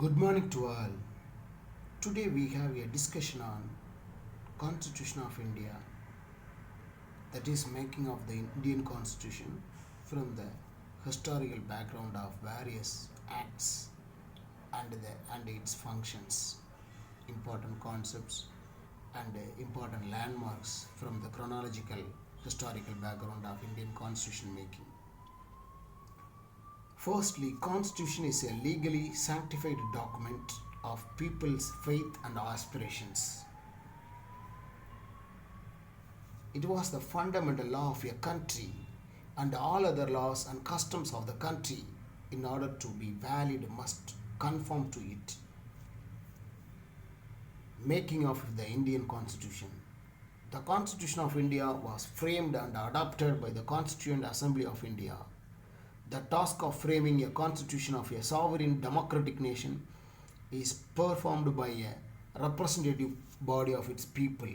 Good morning to all. Today we have a discussion on Constitution of India, that is making of the Indian Constitution from the historical background of various acts and its functions, important concepts and important landmarks from the chronological historical background of Indian Constitution making. Firstly, Constitution is a legally sanctified document of people's faith and aspirations. It was the fundamental law of a country, and all other laws and customs of the country, in order to be valid, must conform to it. Making of the Indian Constitution. The Constitution of India was framed and adopted by the Constituent Assembly of India. The task of framing a constitution of a sovereign democratic nation is performed by a representative body of its people.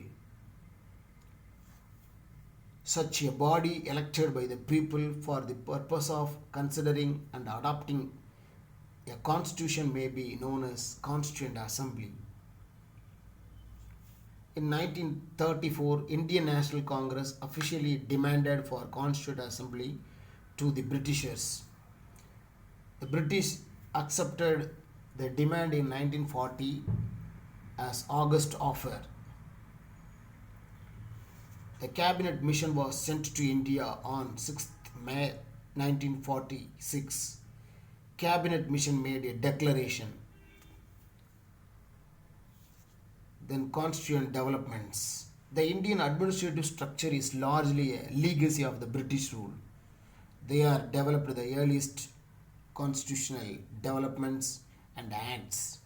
Such a body elected by the people for the purpose of considering and adopting a constitution may be known as Constituent Assembly. In 1934, Indian National Congress officially demanded for Constituent Assembly to the Britishers. The British accepted the demand in 1940 as August offer. The cabinet mission was sent to India on 6th May 1946. Cabinet mission made a declaration. Then Constituent Developments. The Indian administrative structure is largely a legacy of the British rule. They are developed the earliest constitutional developments and acts.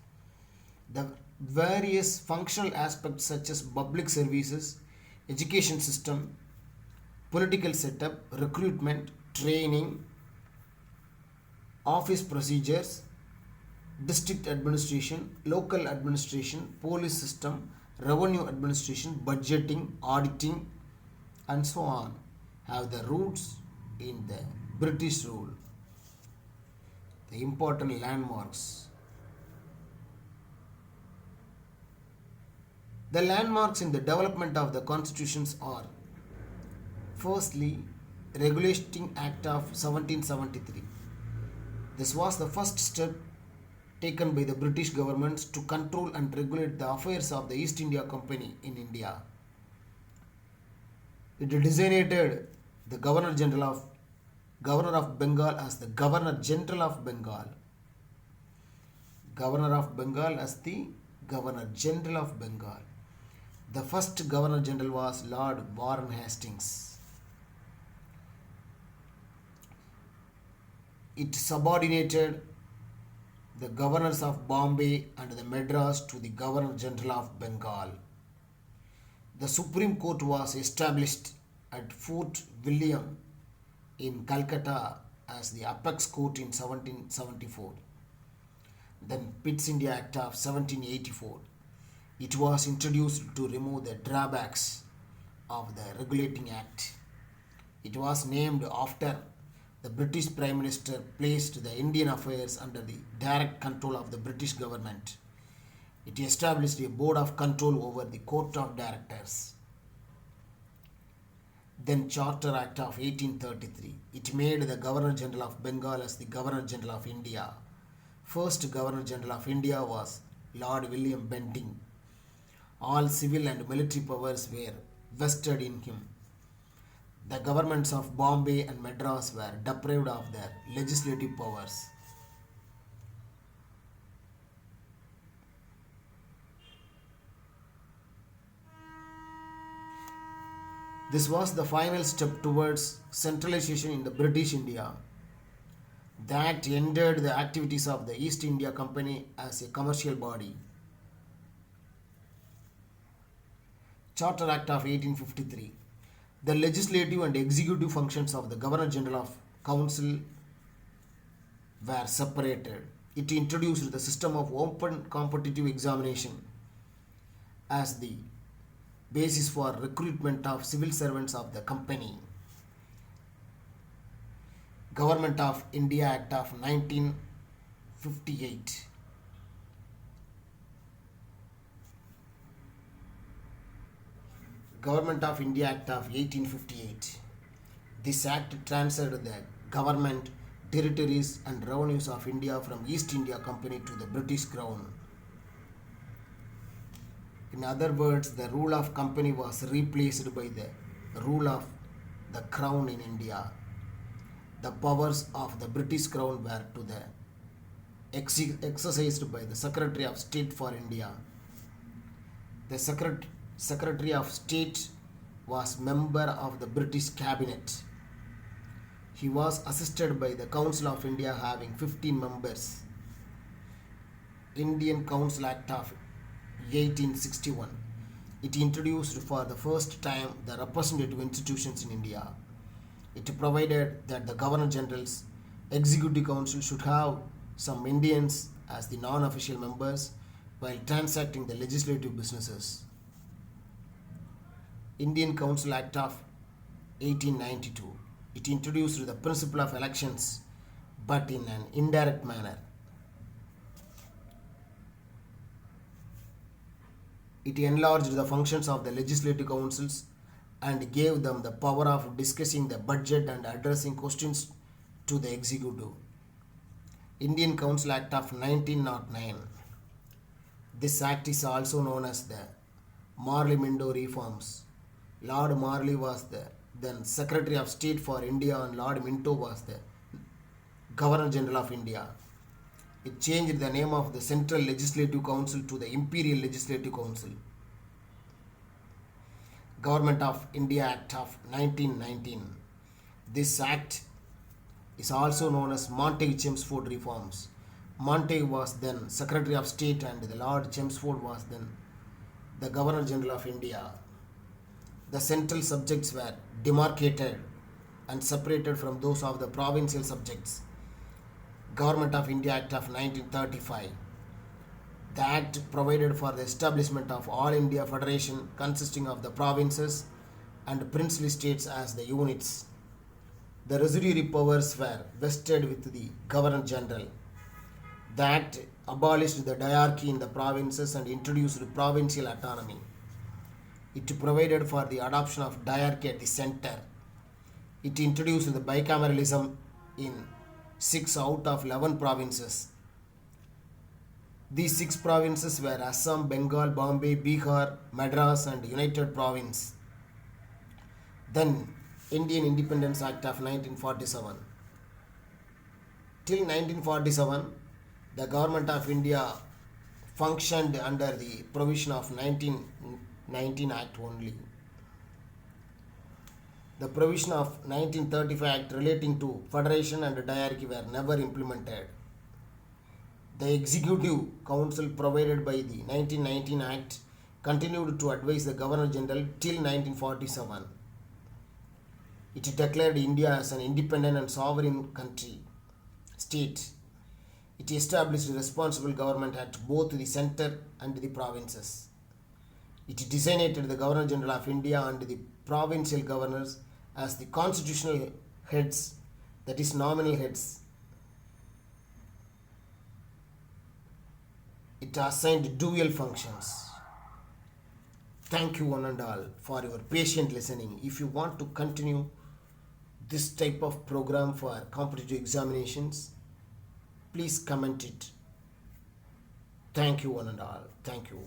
The various functional aspects such as public services, education system, political setup, recruitment, training, office procedures, district administration, local administration, police system, revenue administration, budgeting, auditing, and so on have the roots in the British rule. The important landmarks. The landmarks in the development of the constitutions are: firstly, Regulating Act of 1773. This was the first step taken by the British government to control and regulate the affairs of the East India Company in India. It designated the Governor of Bengal as the Governor General of Bengal. Governor of Bengal as the Governor General of Bengal. The first Governor General was Lord Warren Hastings. It subordinated the governors of Bombay and the Madras to the Governor General of Bengal. The Supreme Court was established at Fort William in Calcutta as the Apex Court in 1774. Then Pitt's India Act of 1784. It was introduced to remove the drawbacks of the Regulating Act. It was named after the British Prime Minister placed the Indian affairs under the direct control of the British government. It established a board of control over the Court of Directors. Then Charter Act of 1833. It made the Governor General of Bengal as the Governor General of India. First Governor General of India was Lord William Bentinck. All civil and military powers were vested in him. The governments of Bombay and Madras were deprived of their legislative powers. This was the final step towards centralization in the British India. That ended the activities of the East India Company as a commercial body. Charter Act of 1853. The legislative and executive functions of the Governor General of Council were separated. It introduced the system of open competitive examination as the basis for recruitment of civil servants of the company. Government of India Act of 1958. Government of India Act of 1858. This act transferred the government, territories and revenues of India from East India Company to the British Crown. In other words, the rule of company was replaced by the rule of the Crown in India. The powers of the British Crown were to the exercised by the Secretary of State for India. The Secretary of State was member of the British Cabinet. He was assisted by the Council of India having 15 members. Indian Council Act of 1861. It introduced for the first time the representative institutions in India. It provided that the Governor General's Executive Council should have some Indians as the non-official members while transacting the legislative businesses. Indian Council Act of 1892. It introduced the principle of elections but in an indirect manner. It enlarged the functions of the legislative councils and gave them the power of discussing the budget and addressing questions to the executive. Indian Council Act of 1909. This act is also known as the Morley-Minto Reforms. Lord Morley was the then Secretary of State for India and Lord Minto was the Governor General of India. It changed the name of the Central Legislative Council to the Imperial Legislative Council. Government of India Act of 1919. This act is also known as Montagu-Chelmsford Reforms. Montagu was then Secretary of State and the Lord Chelmsford was then the Governor General of India. The central subjects were demarcated and separated from those of the provincial subjects. Government of India Act of 1935. The Act provided for the establishment of All India Federation consisting of the provinces and princely states as the units. The residuary powers were vested with the Governor General. The Act abolished the diarchy in the provinces and introduced provincial autonomy. It provided for the adoption of diarchy at the centre. It introduced the bicameralism in 6 out of 11 provinces. These 6 provinces were Assam, Bengal, Bombay, Bihar, Madras and United Province. Then Indian Independence Act of 1947. Till 1947, the Government of India functioned under the provision of 1919 Act only. The provision of 1935 Act relating to federation and diarchy were never implemented. The Executive Council provided by the 1919 Act continued to advise the Governor General till 1947. It declared India as an independent and sovereign state. It established a responsible government at both the centre and the provinces. It designated the Governor General of India and the provincial governors as the constitutional heads, that is nominal heads. It assigned dual functions. Thank you one and all for your patient listening. If you want to continue this type of program for competitive examinations, please comment it. Thank you one and all. Thank you.